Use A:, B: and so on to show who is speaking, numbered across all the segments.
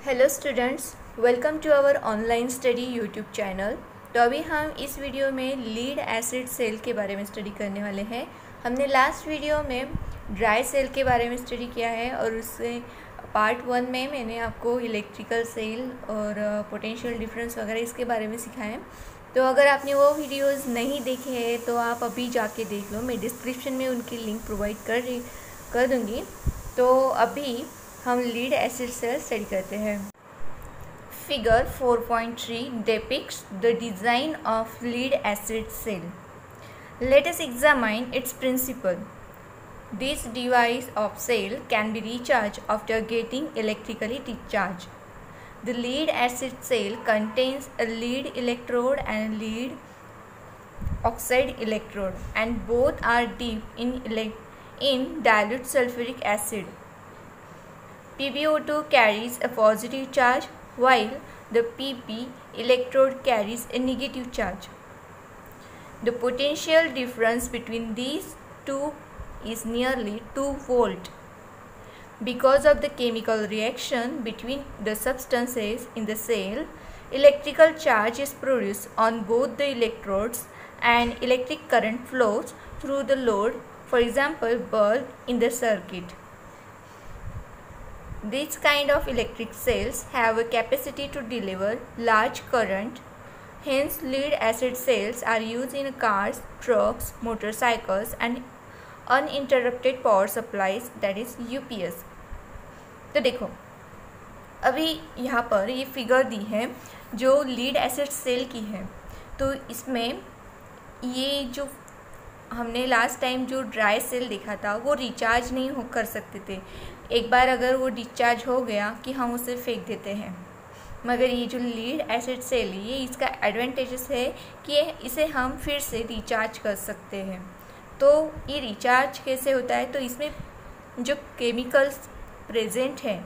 A: Hello students, welcome to our online study YouTube channel. तो अभी हम इस वीडियो में लीड एसिड सेल के बारे में स्टडी करने वाले हैं। हमने लास्ट वीडियो में ड्राई सेल के बारे में स्टडी किया है और उससे पार्ट 1 में मैंने आपको इलेक्ट्रिकल सेल और पोटेंशियल डिफरेंस वगैरह इसके बारे में सिखाया है। तो अगर आपने वो वीडियोज़ नहीं देखे हैं तो आप अभी जाके देख लो, मैं डिस्क्रिप्शन में उनकी लिंक प्रोवाइड कर दूँगी। तो अभी हम लीड एसिड सेल स्टडी करते हैं। Figure 4.3 depicts the design of lead acid cell. Let us examine its principle. This device of cell can be recharged after getting electrically discharged. The lead acid cell contains a lead electrode and lead oxide electrode, and both are dipped in dilute sulfuric acid. PbO2 carries a positive charge while the Pp electrode carries a negative charge. The potential difference between these two is nearly 2 volt. Because of the chemical reaction between the substances in the cell, electrical charge is produced on both the electrodes and electric current flows through the load, for example bulb in the circuit. These kind of electric cells have a capacity to deliver large current. Hence, lead acid cells are used in cars, trucks, motorcycles and uninterrupted power supplies, that is UPS. तो देखो, अभी यहाँ पर ये figure दी है जो lead acid cell की है। तो इसमें ये जो हमने लास्ट टाइम जो ड्राई सेल देखा था वो रिचार्ज नहीं कर सकते थे। एक बार अगर वो डिस्चार्ज हो गया कि हम उसे फेंक देते हैं, मगर ये जो लीड एसिड सेल ये इसका एडवांटेजेस है कि इसे हम फिर से रिचार्ज कर सकते हैं। तो ये रिचार्ज कैसे होता है, तो इसमें जो केमिकल्स प्रेजेंट हैं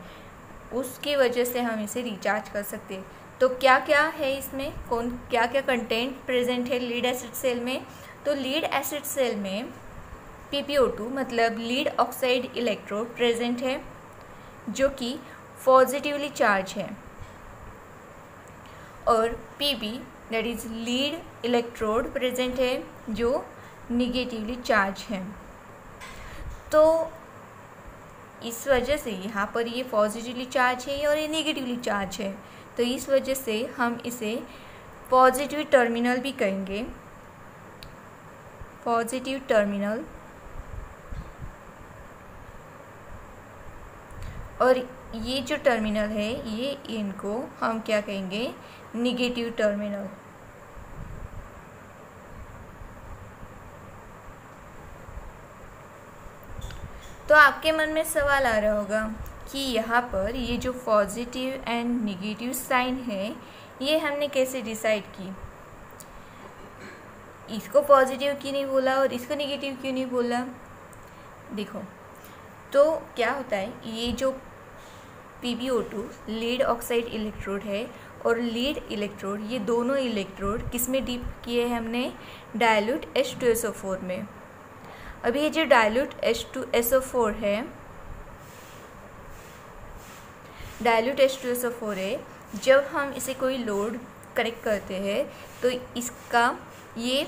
A: उसकी वजह से हम इसे रिचार्ज कर सकते हैं। तो क्या क्या है इसमें, क्या क्या कंटेंट प्रेजेंट है लीड एसिड सेल में। तो लीड एसिड सेल में PbO2 मतलब लीड ऑक्साइड इलेक्ट्रोड प्रेजेंट है जो कि पॉजिटिवली चार्ज है, और Pb that is lead electrode present है जो निगेटिवली चार्ज है। तो इस वजह से यहाँ पर ये पॉजिटिवली चार्ज है और ये निगेटिवली चार्ज है, तो इस वजह से हम इसे पॉजिटिव टर्मिनल भी कहेंगे, पॉजिटिव टर्मिनल। और ये जो टर्मिनल है ये इनको हम क्या कहेंगे, निगेटिव टर्मिनल। तो आपके मन में सवाल आ रहा होगा कि यहाँ पर ये जो पॉजिटिव एंड निगेटिव साइन है ये हमने कैसे डिसाइड की, इसको पॉजिटिव क्यों नहीं बोला और इसको निगेटिव क्यों नहीं बोला। देखो, तो क्या होता है, ये जो PbO2 लीड ऑक्साइड इलेक्ट्रोड है और लीड इलेक्ट्रोड, ये दोनों इलेक्ट्रोड किस में डीप किए हैं हमने, डायल्यूट H2SO4 में। अभी ये जो डायल्यूट H2SO4 है, डायल्यूट H2SO4 है, जब हम इसे कोई लोड कनेक्ट करते हैं तो इसका ये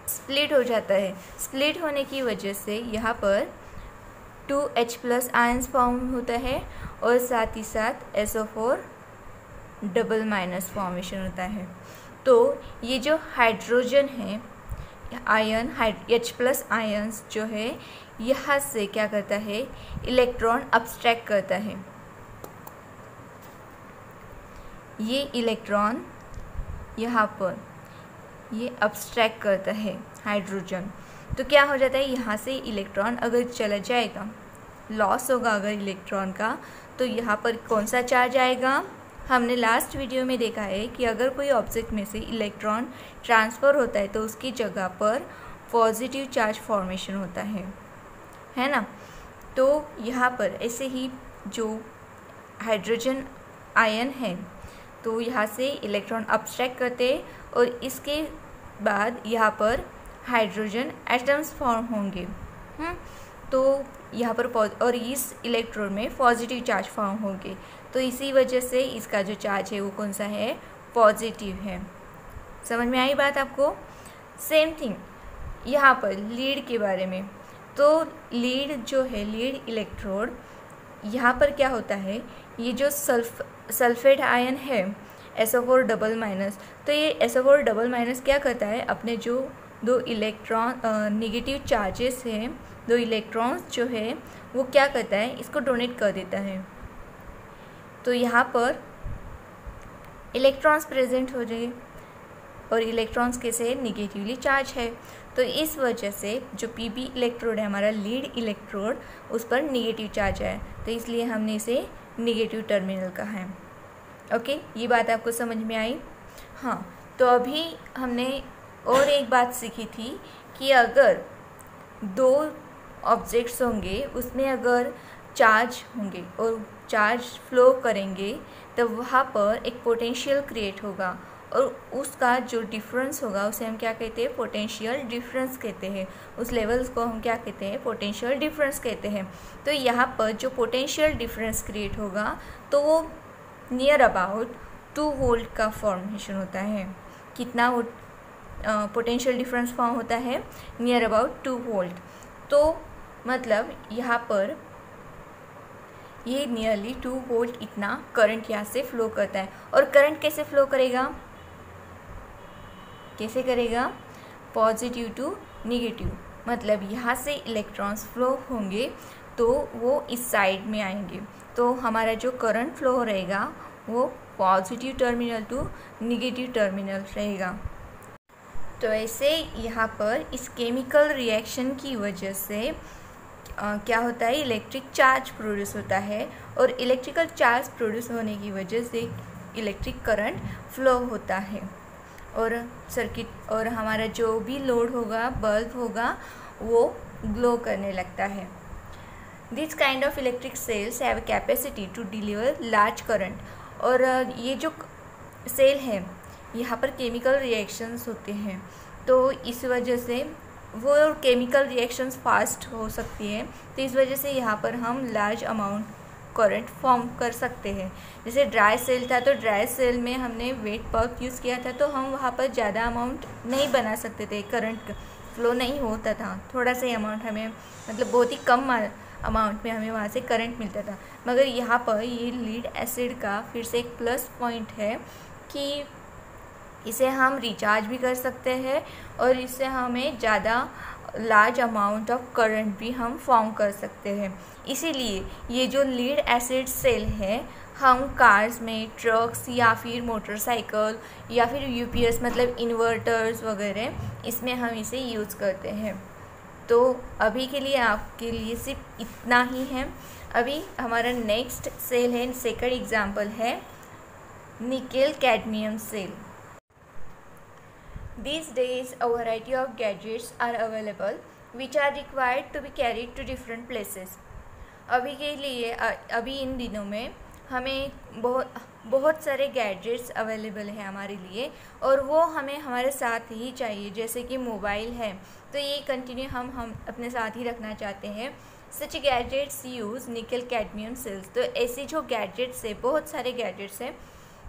A: स्प्लिट हो जाता है। स्प्लिट होने की वजह से यहाँ पर 2H+ आयंस फॉर्म होता है और साथ ही साथ SO4 डबल माइनस फॉर्मेशन होता है। तो ये जो हाइड्रोजन है आयन H+ आयंस जो है यहाँ से क्या करता है, इलेक्ट्रॉन अब्स्ट्रैक्ट करता है। ये इलेक्ट्रॉन यहाँ पर ये अब्स्ट्रैक्ट करता है हाइड्रोजन। तो क्या हो जाता है, यहाँ से इलेक्ट्रॉन अगर चला जाएगा, लॉस होगा अगर इलेक्ट्रॉन का, तो यहाँ पर कौन सा चार्ज आएगा। हमने लास्ट वीडियो में देखा है कि अगर कोई ऑब्जेक्ट में से इलेक्ट्रॉन ट्रांसफ़र होता है तो उसकी जगह पर पॉजिटिव चार्ज फॉर्मेशन होता है ना। तो यहाँ पर ऐसे ही जो हाइड्रोजन आयन है तो यहाँ से इलेक्ट्रॉन अब्स्ट्रैक्ट करते और इसके बाद यहाँ पर हाइड्रोजन एटम्स फॉर्म होंगे। तो यहाँ पर और इस इलेक्ट्रोड में पॉजिटिव चार्ज फॉर्म होंगे, तो इसी वजह से इसका जो चार्ज है वो कौन सा है, पॉजिटिव है। समझ में आई बात आपको। सेम थिंग यहाँ पर लीड के बारे में, तो लीड जो है, लीड इलेक्ट्रोड, यहाँ पर क्या होता है, ये जो सल्फेट आयन है SO4 डबल माइनस, तो ये SO4 डबल माइनस क्या करता है, अपने जो दो इलेक्ट्रॉन नेगेटिव चार्जेस हैं, दो इलेक्ट्रॉन्स जो है वो क्या करता है, इसको डोनेट कर देता है। तो यहाँ पर इलेक्ट्रॉन्स प्रेजेंट हो जाए और इलेक्ट्रॉन्स कैसे, निगेटिवली चार्ज है, तो इस वजह से जो PB इलेक्ट्रोड है हमारा लीड इलेक्ट्रोड, उस पर निगेटिव चार्ज है, तो इसलिए हमने इसे निगेटिव टर्मिनल कहा है। ओके, ये बात आपको समझ में आई। हाँ, तो अभी हमने और एक बात सीखी थी कि अगर दो ऑब्जेक्ट्स होंगे, उसमें अगर चार्ज होंगे और चार्ज फ्लो करेंगे, तो वहाँ पर एक पोटेंशियल क्रिएट होगा और उसका जो डिफरेंस होगा उसे हम क्या कहते हैं, पोटेंशियल डिफरेंस कहते हैं। उस लेवल्स को हम क्या कहते हैं, पोटेंशियल डिफरेंस कहते हैं। तो यहाँ पर जो पोटेंशियल डिफरेंस क्रिएट होगा तो वो नियर अबाउट 2 वोल्ट का फॉर्मेशन होता है। कितना पोटेंशियल डिफरेंस फॉर्म होता है, नियर अबाउट 2 वोल्ट। तो मतलब यहाँ पर ये नियरली 2 वोल्ट इतना करंट यहाँ से फ्लो करता है। और करंट कैसे फ्लो करेगा, कैसे करेगा, पॉजिटिव टू निगेटिव, मतलब यहाँ से इलेक्ट्रॉन्स फ्लो होंगे तो वो इस साइड में आएंगे, तो हमारा जो करंट फ्लो रहेगा वो positive terminal to negative terminal रहेगा। तो ऐसे यहाँ पर इस केमिकल रिएक्शन की वजह से क्या होता है, इलेक्ट्रिक चार्ज प्रोड्यूस होता है और इलेक्ट्रिकल चार्ज प्रोड्यूस होने की वजह से इलेक्ट्रिक करंट फ्लो होता है और सर्किट और हमारा जो भी लोड होगा, बल्ब होगा, वो ग्लो करने लगता है। This kind of electric cells have capacity to deliver large current. और ये जो सेल है यहाँ पर केमिकल रिएक्शंस होते हैं, तो इस वजह से वो केमिकल रिएक्शंस फास्ट हो सकती हैं, तो इस वजह से यहाँ पर हम लार्ज अमाउंट करंट फॉर्म कर सकते हैं। जैसे ड्राई सेल था, तो ड्राई सेल में हमने वेट पल्प यूज़ किया था, तो हम वहाँ पर ज़्यादा अमाउंट नहीं बना सकते थे, करंट फ्लो नहीं होता था, थोड़ा सा ही अमाउंट हमें, मतलब बहुत ही कम अमाउंट में हमें वहाँ से करंट मिलता था। मगर यहाँ पर ये लीड एसिड का फिर से एक प्लस पॉइंट है कि इसे हम रिचार्ज भी कर सकते हैं और इससे हमें ज़्यादा लार्ज अमाउंट ऑफ करंट भी हम फॉर्म कर सकते हैं। इसीलिए ये जो लीड एसिड सेल है, हम कार्स में, ट्रक्स या फिर मोटरसाइकिल या फिर UPS मतलब इन्वर्टर्स वगैरह, इसमें हम इसे यूज़ करते हैं। तो अभी के लिए आपके लिए सिर्फ इतना ही है। अभी हमारा नेक्स्ट सेल है, सेकंड एग्जाम्पल है nickel cadmium cell. These days a variety of gadgets are available which are required to be carried to different places. अभी के लिए अभी इन दिनों में हमें बहुत सारे गैजेट्स अवेलेबल हैं हमारे लिए और वो हमें हमारे साथ ही चाहिए। जैसे कि मोबाइल है, तो ये कंटिन्यू हम अपने साथ ही रखना चाहते हैं। Such gadgets use nickel cadmium cells. तो ऐसे जो गैजेट्स है, बहुत सारे गैजेट्स हैं,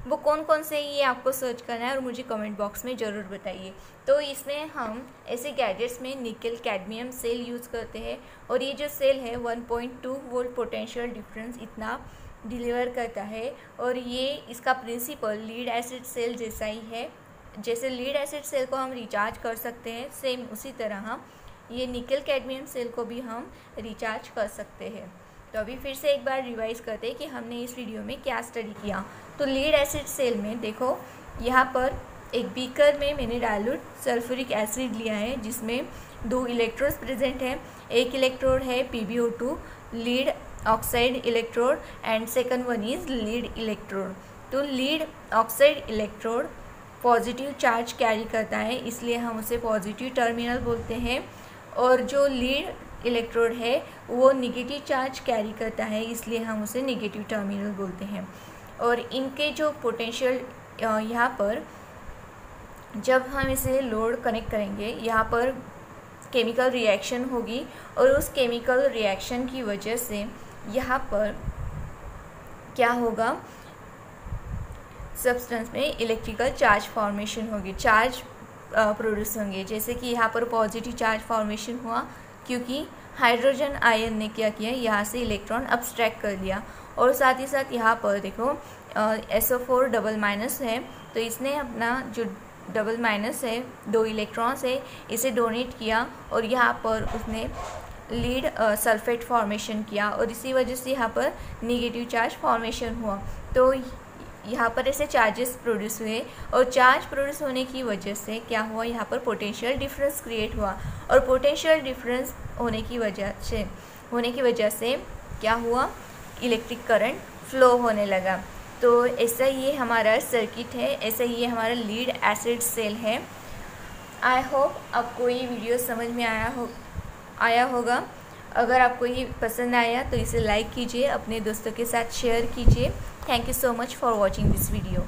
A: वो कौन कौन से ये आपको सर्च करना है और मुझे कमेंट बॉक्स में ज़रूर बताइए। तो इसमें हम ऐसे गैजेट्स में निकेल कैडमियम सेल यूज़ करते हैं और ये जो सेल है 1.2 वोल्ट पोटेंशियल डिफरेंस इतना डिलीवर करता है। और ये इसका प्रिंसिपल लीड एसिड सेल जैसा ही है। जैसे लीड एसिड सेल को हम रिचार्ज कर सकते हैं, सेम उसी तरह ये निकेल कैडमियम सेल को भी हम रिचार्ज कर सकते हैं। तो अभी फिर से एक बार रिवाइज करते हैं कि हमने इस वीडियो में क्या स्टडी किया। तो लीड एसिड सेल में देखो, यहाँ पर एक बीकर में मैंने डाइल्यूट सल्फ्यूरिक एसिड लिया है जिसमें 2 इलेक्ट्रोड्स प्रेजेंट हैं। एक इलेक्ट्रोड है PbO2 lead oxide electrode and second one is lead electrode. तो lead oxide electrode positive charge carry करता है, इसलिए हम उसे पॉजिटिव टर्मिनल बोलते हैं। और जो लीड इलेक्ट्रोड है वो निगेटिव चार्ज कैरी करता है, इसलिए हम उसे निगेटिव टर्मिनल बोलते हैं। और इनके जो पोटेंशियल यहाँ पर जब हम इसे लोड कनेक्ट करेंगे, यहाँ पर केमिकल रिएक्शन होगी और उस केमिकल रिएक्शन की वजह से यहाँ पर क्या होगा, सब्सटेंस में इलेक्ट्रिकल चार्ज फॉर्मेशन होगी, चार्ज प्रोड्यूस होंगे। जैसे कि यहाँ पर पॉजिटिव चार्ज फॉर्मेशन हुआ क्योंकि हाइड्रोजन आयन ने क्या किया, यहाँ से इलेक्ट्रॉन अब्स्ट्रैक्ट कर लिया। और साथ ही साथ यहाँ पर देखो SO4 डबल माइनस है, तो इसने अपना जो डबल माइनस है, 2 इलेक्ट्रॉन्स है, इसे डोनेट किया और यहाँ पर उसने लीड सल्फेट फॉर्मेशन किया और इसी वजह से यहाँ पर निगेटिव चार्ज फॉर्मेशन हुआ। तो यहाँ पर ऐसे चार्जेस प्रोड्यूस हुए और चार्ज प्रोड्यूस होने की वजह से क्या हुआ, यहाँ पर पोटेंशियल डिफरेंस क्रिएट हुआ और पोटेंशियल डिफरेंस होने की वजह से क्या हुआ, इलेक्ट्रिक करंट फ्लो होने लगा। तो ऐसा ये हमारा सर्किट है, ऐसा ये हमारा लीड एसिड सेल है। आई होप आपको ये वीडियो समझ में आया होगा। अगर आपको ये पसंद आया तो इसे लाइक कीजिए, अपने दोस्तों के साथ शेयर कीजिए। Thank you so much for watching this video.